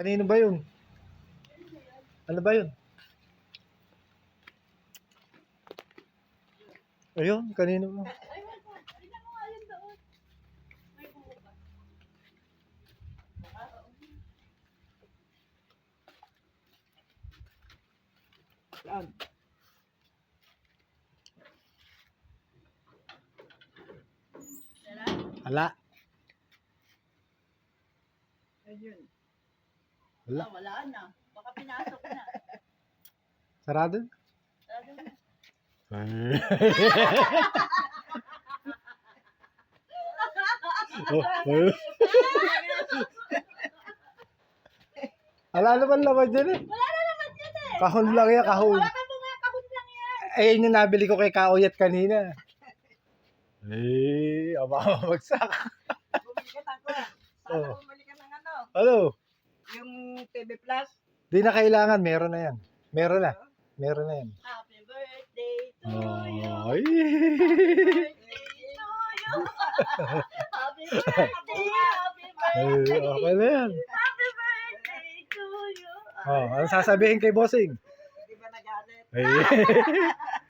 Kanino ba yun? Ano ba yun? Ayun, kanino ba? Hala. Ayun. Wala. Wala na. Baka pinasok na. Sarado? Sarado na. Wala naman laman dyan eh. Wala na naman yan eh. Kahon lang yan, kahon. Wala ka mga kahon lang yan. Ayun yung nabili ko kay Kaoyat kanina. Eh, aba magsak. Bumili ka tako. Sana Oh. bumili ka ng ano. Ano? Yung TV Plus. Di na kailangan, meron na yan. Meron na. Meron na yan. Happy birthday to you. Ay. Birthday to you. Happy birthday. Happy Ay, birthday. okay na yan. Happy birthday to you. Oh, ano sasabihin kay Bossing? Di ba nagalit? Ay.